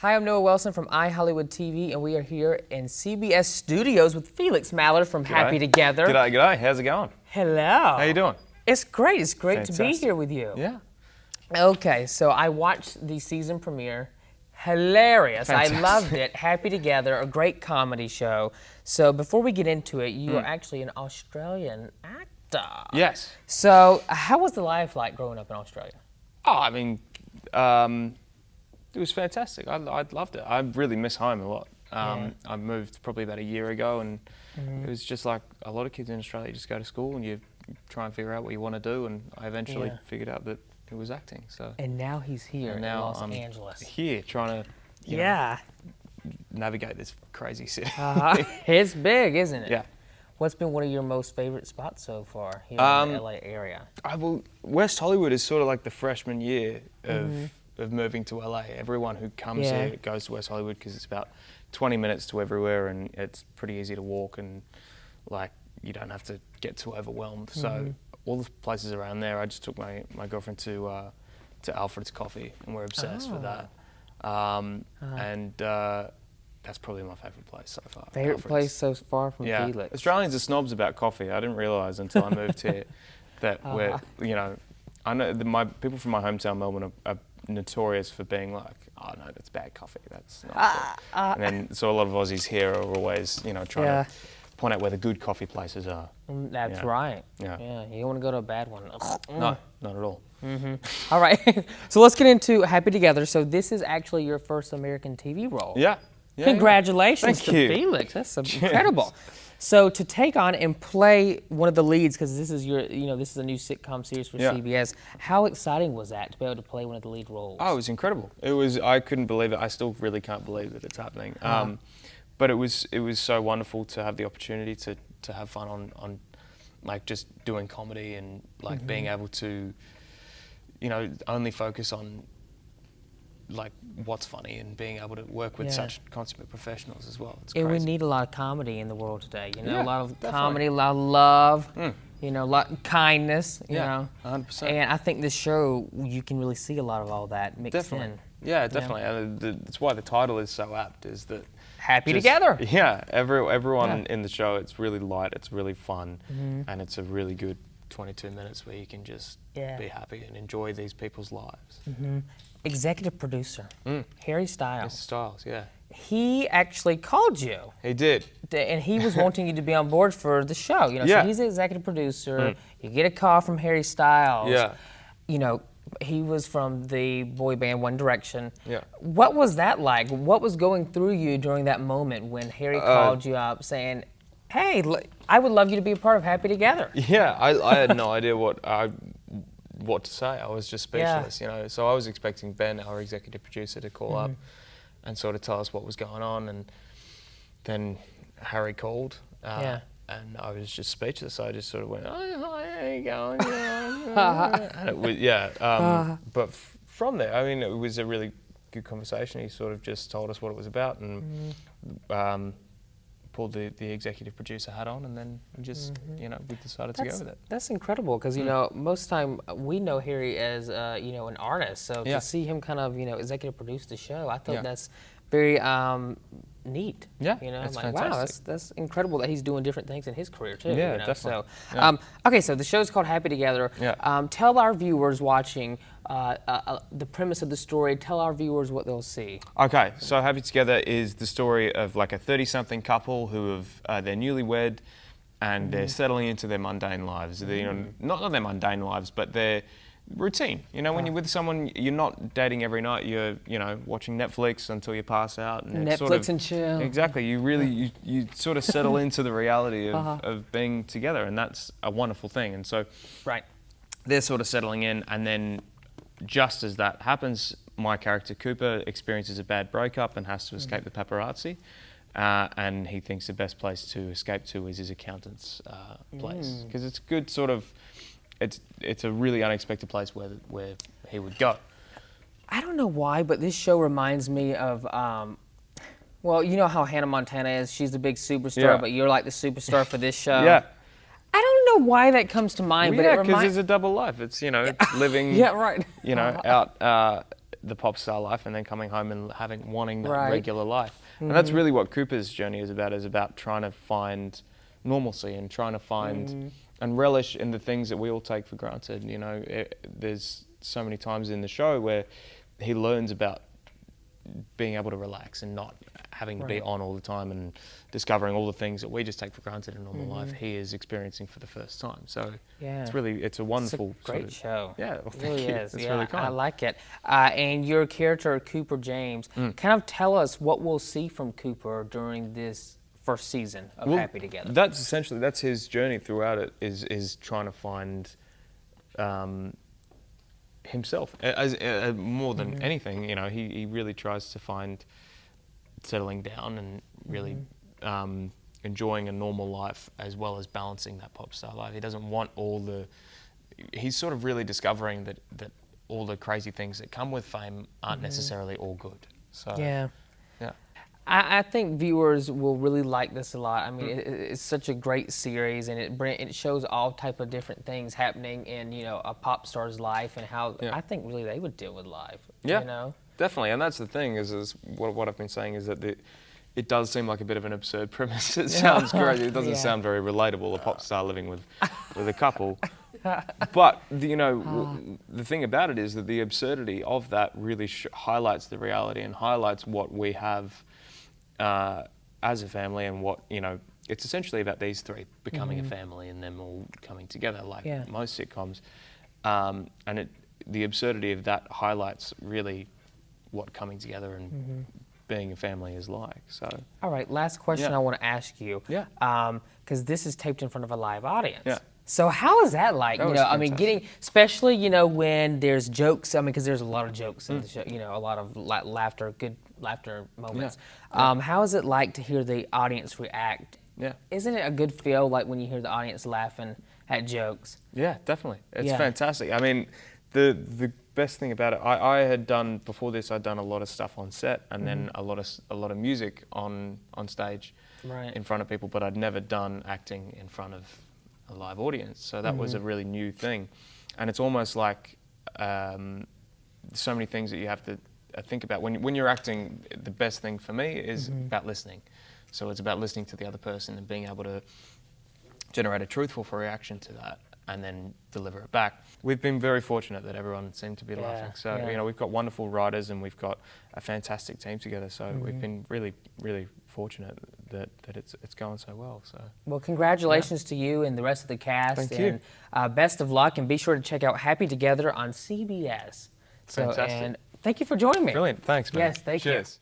Hi, I'm Noah Wilson from iHollywood TV, and we are here in CBS Studios with Felix Mallard from Happy Together. G'day. How's it going? Hello. How you doing? It's great. It's great Fantastic. to be here with you. Yeah. Okay, so I watched the season premiere. Hilarious. Fantastic. I loved it. Happy Together, a great comedy show. So before we get into it, you are actually an Australian actor. Yes. So how was the life like growing up in Australia? Oh, I mean, it was fantastic. I loved it. I really miss home a lot. I moved probably about a year ago, and it was just like a lot of kids in Australia. You just go to school and you try and figure out what you want to do, and I eventually figured out that it was acting. So. And now he's here in Los Angeles. Here trying to you know, navigate this crazy city. It's big, isn't it? Yeah. What's been one of your most favorite spots so far here in the LA area? West Hollywood is sort of like the freshman year of moving to LA. Everyone who comes here goes to West Hollywood because it's about 20 minutes to everywhere, and it's pretty easy to walk, and like you don't have to get too overwhelmed. So all the places around there, I just took my girlfriend to Alfred's Coffee, and we're obsessed with that. That's probably my favourite place so far. Favorite Alfred's. place so far from Felix? Australians are snobs about coffee. I didn't realise until I moved here that we're, you know, I know my people from my hometown, Melbourne, are notorious for being like, oh no, that's bad coffee. That's not good. And then so a lot of Aussies here are always, you know, trying to point out where the good coffee places are. That's right. Yeah. You don't want to go to a bad one. No, not at all. All right, so let's get into Happy Together. So this is actually your first American TV role. Yeah. Congratulations Thank to you. Felix. That's incredible. So to take on and play one of the leads, because this is this is a new sitcom series for CBS. How exciting was that to be able to play one of the lead roles? Oh, it was incredible. I couldn't believe it. I still really can't believe that it's happening. But it was so wonderful to have the opportunity to have fun on like just doing comedy and like being able to, you know, only focus on like what's funny and being able to work with such consummate professionals as well. It's crazy. And we need a lot of comedy in the world today. You know, Yeah, a lot of definitely. comedy, a lot of love. You know, a lot of kindness. You know, 100%. And I think this show you can really see a lot of all that mixed in. Yeah, definitely. And that's why the title is so apt. Is that Happy Together. Yeah, everyone in the show. It's really light. It's really fun, and it's a really good 22 minutes where you can just be happy and enjoy these people's lives. Executive producer, Harry Styles. Mr. Styles, yeah. He actually called you, He did. and he was wanting you to be on board for the show. You know, so he's the executive producer. You get a call from Harry Styles. Yeah. You know, he was from the boy band One Direction. Yeah. What was that like? What was going through you during that moment when Harry called you up saying, "Hey, I would love you to be a part of Happy Together"? Yeah, I had no idea what to say. I was just speechless, you know. So I was expecting Ben, our executive producer, to call up and sort of tell us what was going on, and then Harry called, and I was just speechless. So I just sort of went, "Oh, hi, how you going?" And it was, but from there, I mean, it was a really good conversation. He sort of just told us what it was about, and pulled the executive producer hat on, and then just you know, we decided to go with it. That's incredible, because you know, most time we know Harry as you know, an artist, so to see him kind of, you know, executive produce the show, I thought that's very neat. Yeah, you know, it's like fantastic. wow, that's incredible that he's doing different things in his career too. Yeah, you know? definitely. So, okay, so the show's called Happy Together. Yeah. Tell our viewers watching the premise of the story. Tell our viewers what they'll see. Okay, so Happy Together is the story of like a 30-something couple who have they're newlywed, and they're settling into their mundane lives. They're, you know, not their mundane lives, but their routine. You know, when you're with someone, you're not dating every night. You're, you know, watching Netflix until you pass out. And it's Netflix sort of, and chill. Exactly. You really you sort of settle into the reality of being together, and that's a wonderful thing. And so, they're sort of settling in, and then just as that happens, my character Cooper experiences a bad breakup and has to escape the paparazzi, and he thinks the best place to escape to is his accountant's place, because it's good sort of, it's a really unexpected place where he would go. I don't know why, but this show reminds me of, well, you know how Hannah Montana is. She's the big superstar, but you're like the superstar for this show. Yeah. I don't know why that comes to mind, Well, but yeah, it because reminds... there's a double life. It's, you know, it's living, Yeah, right. you know, out the pop star life and then coming home and wanting that Right. regular life. And that's really what Cooper's journey is about trying to find normalcy and trying to find and relish in the things that we all take for granted. You know, there's so many times in the show where he learns about being able to relax and not having to be on all the time and discovering all the things that we just take for granted in normal life, he is experiencing for the first time. So it's a wonderful, great show. Yeah, well, It thank really you. is. It's Yeah, really kind. I like it. And your character, Cooper James, kind of tell us what we'll see from Cooper during this first season of Happy Together. That's his journey throughout it, is trying to find himself as more than anything. You know, he really tries to find settling down and really enjoying a normal life as well as balancing that pop star life. He doesn't want he's sort of really discovering that all the crazy things that come with fame aren't necessarily all good. So Yeah. yeah. I think viewers will really like this a lot. I mean, it's such a great series, and it shows all type of different things happening in, you know, a pop star's life and how I think really they would deal with life. Yeah, you know? Definitely. And that's the thing is what I've been saying is that it does seem like a bit of an absurd premise. It sounds crazy. It doesn't sound very relatable, a pop star living with a couple. But, the thing about it is that the absurdity of that really highlights the reality and highlights what we have as a family and what, it's essentially about these three becoming a family and them all coming together like most sitcoms. And the absurdity of that highlights really what coming together and being a family is like. So. All right, last question I want to ask you. Yeah. Because this is taped in front of a live audience. Yeah. So how is that like? That was I mean, fantastic. especially, when there's jokes. I mean, because there's a lot of jokes in the show. A lot of laughter, good laughter moments. How is it like to hear the audience react? Yeah. Isn't it a good feel like when you hear the audience laughing at jokes? Yeah, definitely. It's fantastic. I mean, the best thing about it, I had done before this. I'd done a lot of stuff on set, and then a lot of music on stage, in front of people. But I'd never done acting in front of a live audience, so that was a really new thing. And it's almost like so many things that you have to think about when you're acting. The best thing for me is about listening. So it's about listening to the other person and being able to generate a truthful reaction to that and then deliver it back. We've been very fortunate that everyone seemed to be laughing. So, we've got wonderful writers and we've got a fantastic team together. So we've been really, really fortunate that it's going so well. So. Well, congratulations to you and the rest of the cast. Thank you. And best of luck, and be sure to check out Happy Together on CBS. Fantastic. And thank you for joining me. Brilliant. Thanks, man. Yes, thank you. Cheers.